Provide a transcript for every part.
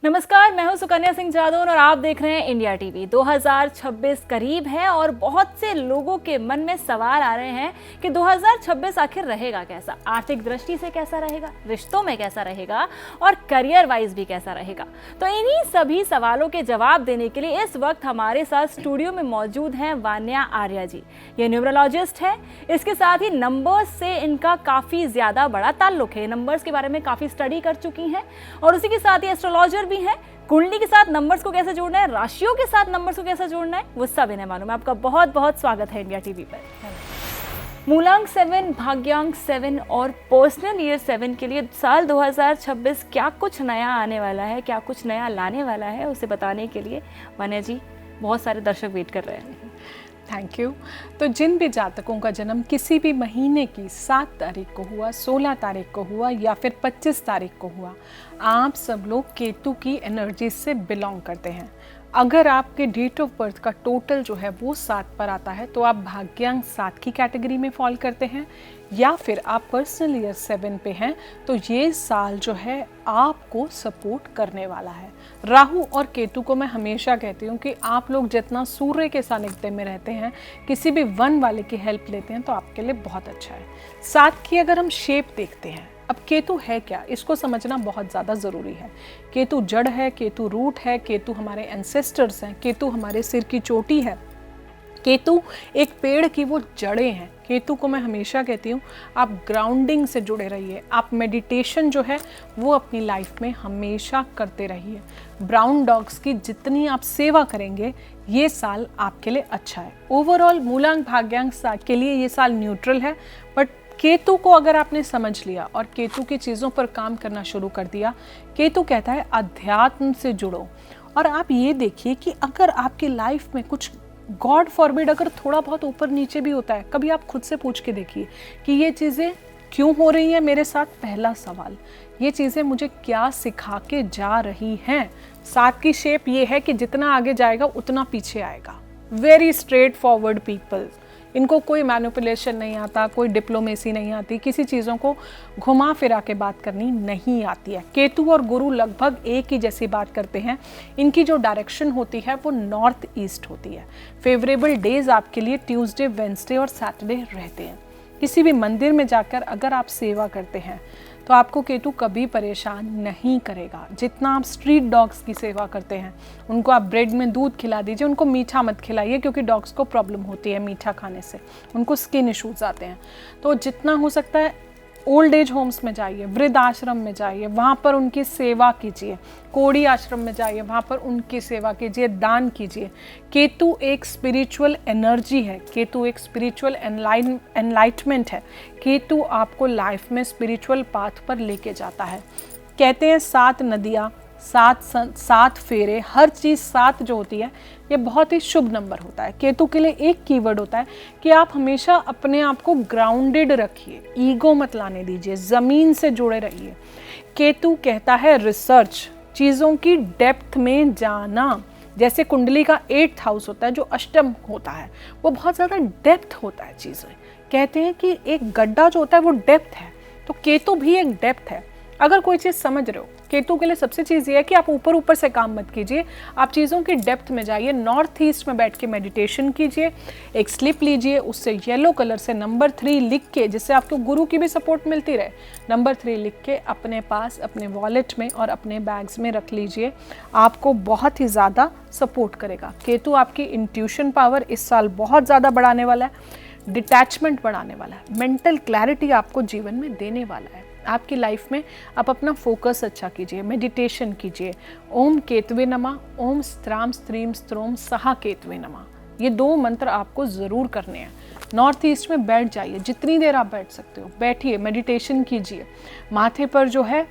नमस्कार, मैं हूं सुकन्या सिंह जादौन और आप देख रहे हैं इंडिया टीवी। 2026 करीब है और बहुत से लोगों के मन में सवाल आ रहे हैं कि 2026 आखिर रहेगा कैसा, आर्थिक दृष्टि से कैसा रहेगा, रिश्तों में कैसा रहेगा और करियर वाइज भी कैसा रहेगा। तो इन्हीं सभी सवालों के जवाब देने के लिए इस वक्त हमारे साथ स्टूडियो में मौजूद हैं वान्या आर्या जी। ये न्यूमरोलॉजिस्ट है, इसके साथ ही नंबर्स से इनका काफ़ी ज़्यादा बड़ा ताल्लुक है। नंबर्स के बारे में काफ़ी स्टडी कर चुकी हैं और उसी के साथ ही एस्ट्रोलॉजर भी है। कुंडली के साथ नंबर्स को कैसे जोड़ना है, राशियों के साथ नंबर्स को कैसे जोड़ना है, वो सब इन्हें मालूम है। आपका बहुत बहुत स्वागत है इंडिया टीवी पर। मूलांक 7, भाग्यांक 7 और पर्सनल ईयर 7 के लिए साल 2026 क्या कुछ नया आने वाला है, क्या कुछ नया लाने वाला है, उसे बताने के लिए वान्या जी, बहुत सारे दर्शक वेट कर रहे हैं। Thank you. तो जिन भी जातकों का जन्म किसी भी महीने की 7 तारीख को हुआ, 16 तारीख को हुआ या फिर 25 तारीख को हुआ, आप सब लोग केतु की एनर्जी से बिलोंग करते हैं। अगर आपके डेट ऑफ बर्थ का टोटल जो है वो 7 पर आता है तो आप भाग्यांक 7 की कैटेगरी में फॉल करते हैं, या फिर आप पर्सनल ईयर 7 पे हैं तो ये साल जो है आपको सपोर्ट करने वाला है। राहु और केतु को मैं हमेशा कहती हूँ कि आप लोग जितना सूर्य के सानिध्य में रहते हैं, किसी भी वन वाले की हेल्प लेते हैं तो आपके लिए बहुत अच्छा है। 7 की अगर हम शेप देखते हैं, अब केतु है क्या, इसको समझना बहुत ज़्यादा ज़रूरी है। केतु जड़ है, केतु रूट है, केतु हमारे एंसेस्टर्स हैं, केतु हमारे सिर की चोटी है, केतु एक पेड़ की वो जड़ें हैं। केतु को मैं हमेशा कहती हूँ आप ग्राउंडिंग से जुड़े रहिए, आप मेडिटेशन जो है वो अपनी लाइफ में हमेशा करते रहिए। ब्राउन डॉग्स की जितनी आप सेवा करेंगे ये साल आपके लिए अच्छा है। ओवरऑल मूलांक भाग्यांक के लिए ये साल न्यूट्रल है, बट केतु को अगर आपने समझ लिया और केतु की चीज़ों पर काम करना शुरू कर दिया, केतु कहता है अध्यात्म से जुड़ो। और आप ये देखिए कि अगर आपकी लाइफ में कुछ गॉड फॉरबिड अगर थोड़ा बहुत ऊपर नीचे भी होता है, कभी आप खुद से पूछ के देखिए कि ये चीज़ें क्यों हो रही हैं मेरे साथ। पहला सवाल, ये चीज़ें मुझे क्या सिखा के जा रही हैं। 7 की शेप ये है कि जितना आगे जाएगा उतना पीछे आएगा। वेरी स्ट्रेट फॉरवर्ड पीपल, इनको कोई मैनिपुलेशन नहीं आता, कोई डिप्लोमेसी नहीं आती, किसी चीज़ों को घुमा फिरा के बात करनी नहीं आती है। केतु और गुरु लगभग एक ही जैसी बात करते हैं। इनकी जो डायरेक्शन होती है वो नॉर्थ ईस्ट होती है। फेवरेबल डेज आपके लिए ट्यूसडे, वेडनेसडे और सैटरडे रहते हैं। किसी भी मंदिर में जाकर अगर आप सेवा करते हैं तो आपको केतु कभी परेशान नहीं करेगा। जितना आप स्ट्रीट डॉग्स की सेवा करते हैं, उनको आप ब्रेड में दूध खिला दीजिए, उनको मीठा मत खिलाइए क्योंकि डॉग्स को प्रॉब्लम होती है मीठा खाने से, उनको स्किन इश्यूज आते हैं। तो जितना हो सकता है ओल्ड एज होम्स में जाइए, वृद्ध आश्रम में जाइए, वहाँ पर उनकी सेवा कीजिए। कोड़ी आश्रम में जाइए, वहाँ पर उनकी सेवा कीजिए, दान कीजिए। केतु एक स्पिरिचुअल एनर्जी है, केतु एक स्पिरिचुअल एनलाइटमेंट है। केतु आपको लाइफ में स्पिरिचुअल पाथ पर लेके जाता है। कहते हैं 7 नदियाँ, 7 फेरे, हर चीज़ 7 जो होती है ये बहुत ही शुभ नंबर होता है। केतु के लिए एक कीवर्ड होता है कि आप हमेशा अपने आप को ग्राउंडेड रखिए, ईगो मत लाने दीजिए, ज़मीन से जुड़े रहिए। केतु कहता है रिसर्च, चीज़ों की डेप्थ में जाना। जैसे कुंडली का 8th हाउस होता है जो अष्टम होता है, वो बहुत ज़्यादा डेप्थ होता है चीज़ें। कहते हैं कि एक गड्ढा जो होता है वो डेप्थ है, तो केतु भी एक डेप्थ है। अगर कोई चीज़ समझ रहे हो, केतु के लिए सबसे चीज़ ये है कि आप ऊपर ऊपर से काम मत कीजिए, आप चीज़ों की डेप्थ में जाइए। नॉर्थ ईस्ट में बैठ के मेडिटेशन कीजिए, एक स्लिप लीजिए, उससे येलो कलर से नंबर 3 लिख के, जिससे आपको गुरु की भी सपोर्ट मिलती रहे, नंबर 3 लिख के अपने पास, अपने वॉलेट में और अपने बैग्स में रख लीजिए। आपको बहुत ही ज़्यादा सपोर्ट करेगा। केतु आपकी इंट्यूशन पावर इस साल बहुत ज़्यादा बढ़ाने वाला है, डिटैचमेंट बढ़ाने वाला है, मेंटल क्लैरिटी आपको जीवन में देने वाला है। आपकी लाइफ में आप अपना फोकस अच्छा कीजिए, मेडिटेशन कीजिए। ओम केतवे नमः, ओम स्त्राम स्त्रीम स्त्रोम सहा केतवे नमः, ये 2 मंत्र आपको ज़रूर करने हैं। नॉर्थ ईस्ट में बैठ जाइए, जितनी देर आप बैठ सकते हो बैठिए, मेडिटेशन कीजिए। माथे पर जो है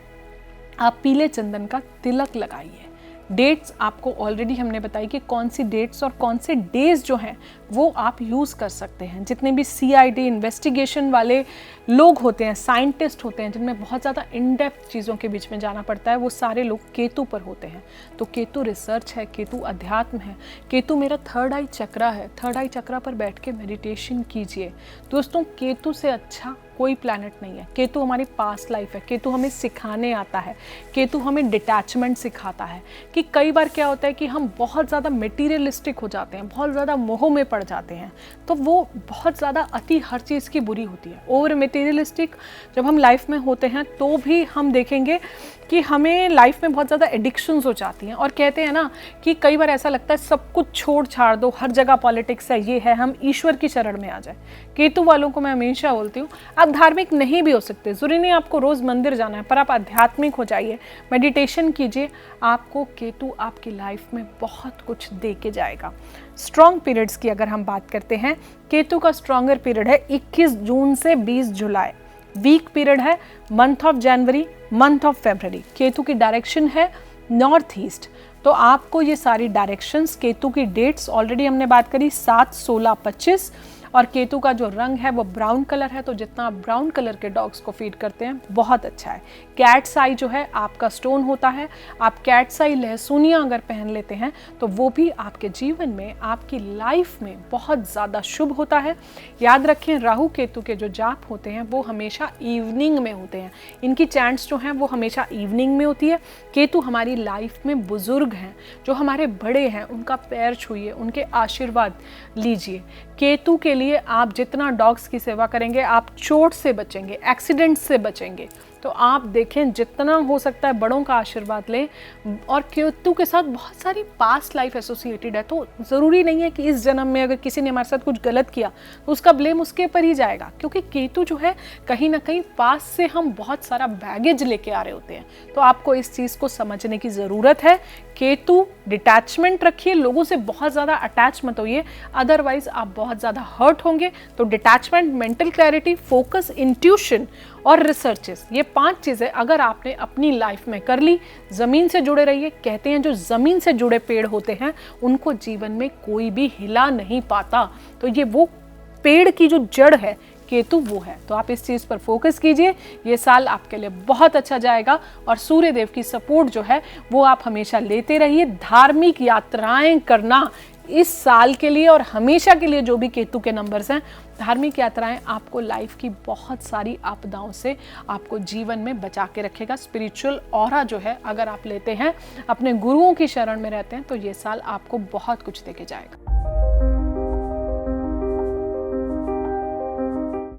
आप पीले चंदन का तिलक लगाइए। डेट्स आपको ऑलरेडी हमने बताई कि कौन सी डेट्स और कौन से डेज जो हैं वो आप यूज़ कर सकते हैं। जितने भी CID इन्वेस्टिगेशन वाले लोग होते हैं, साइंटिस्ट होते हैं, जिनमें बहुत ज़्यादा इन डेप्थ चीज़ों के बीच में जाना पड़ता है, वो सारे लोग केतु पर होते हैं। तो केतु रिसर्च है, केतु अध्यात्म है, केतु मेरा थर्ड आई चक्रा है। थर्ड आई चक्रा पर बैठ के मेडिटेशन कीजिए। दोस्तों, केतु से अच्छा कोई प्लैनेट नहीं है। केतु हमारी पास्ट लाइफ है। केतु हमें सिखाने आता है। केतु हमें डिटैचमेंट सिखाता है कि कई बार क्या होता है कि हम बहुत ज़्यादा मटेरियलिस्टिक हो जाते हैं, बहुत ज़्यादा मोह में पड़ जाते हैं, तो वो बहुत ज़्यादा अति हर चीज़ की बुरी होती है। ओवर मटेरियलिस्टिक जब हम लाइफ में होते हैं तो भी हम देखेंगे कि हमें लाइफ में बहुत ज़्यादा एडिक्शंस हो जाती हैं। और कहते हैं ना कि कई बार ऐसा लगता है सब कुछ छोड़ छाड़ दो, हर जगह पॉलिटिक्स है, ये है, हम ईश्वर की शरण में आ जाए। केतु वालों को मैं हमेशा बोलती हूँ, आप धार्मिक नहीं भी हो सकते, ज़रूरी नहीं आपको रोज़ मंदिर जाना है, पर आप आध्यात्मिक हो जाइए, मेडिटेशन कीजिए। आपको केतु आपकी लाइफ में बहुत कुछ दे के जाएगा। स्ट्रॉन्ग पीरियड्स की अगर हम बात करते हैं, केतु का स्ट्रॉन्गर पीरियड है 21 जून से 20 जुलाई। वीक पीरियड है month of January, month of February. Ketu की डायरेक्शन है नॉर्थ ईस्ट। तो आपको ये सारी डायरेक्शंस, केतु की डेट्स ऑलरेडी हमने बात करी 7, 16, 25, और केतु का जो रंग है वो ब्राउन कलर है। तो जितना आप ब्राउन कलर के डॉग्स को फीड करते हैं बहुत अच्छा है। कैट्स आई जो है आपका स्टोन होता है। आप कैट्स आई लहसुनिया अगर पहन लेते हैं तो वो भी आपके जीवन में, आपकी लाइफ में बहुत ज़्यादा शुभ होता है। याद रखें, राहु केतु के जो जाप होते हैं वो हमेशा इवनिंग में होते हैं। इनकी चैंट्स जो हैं वो हमेशा इवनिंग में होती है। केतु हमारी लाइफ में बुजुर्ग हैं, जो हमारे बड़े हैं, उनका पैर छूइए, उनके आशीर्वाद लीजिए। केतु के लिए आप जितना डॉग्स की सेवा करेंगे, आप चोट से बचेंगे, एक्सीडेंट से बचेंगे। तो आप देखें, जितना हो सकता है बड़ों का आशीर्वाद लें। और केतु के साथ बहुत सारी पास्ट लाइफ एसोसिएटेड है, तो ज़रूरी नहीं है कि इस जन्म में अगर किसी ने हमारे साथ कुछ गलत किया तो उसका ब्लेम उसके पर ही जाएगा, क्योंकि केतु जो है कहीं ना कहीं पास्ट से हम बहुत सारा बैगेज लेके आ रहे होते हैं। तो आपको इस चीज़ को समझने की ज़रूरत है। केतु डिटैचमेंट रखिए, लोगों से बहुत ज़्यादा अटैच मत होइए, अदरवाइज आप बहुत ज़्यादा हर्ट होंगे। तो detachment, mental clarity, focus, intuition और रिसर्चेस, ये 5 चीज़ें अगर आपने अपनी लाइफ में कर ली, ज़मीन से जुड़े रहिए। कहते हैं जो ज़मीन से जुड़े पेड़ होते हैं उनको जीवन में कोई भी हिला नहीं पाता। तो ये वो पेड़ की जो जड़ है केतु, वो है। तो आप इस चीज़ पर फोकस कीजिए। ये साल आपके लिए बहुत अच्छा जाएगा और सूर्य देव की सपोर्ट जो है वो आप हमेशा लेते रहिए। धार्मिक यात्राएं करना इस साल के लिए और हमेशा के लिए, जो भी केतु के नंबर्स हैं, धार्मिक यात्राएं आपको लाइफ की बहुत सारी आपदाओं से आपको जीवन में बचा के रखेगा। स्पिरिचुअल ऑरा जो है अगर आप लेते हैं, अपने गुरुओं की शरण में रहते हैं, तो ये साल आपको बहुत कुछ देके जाएगा।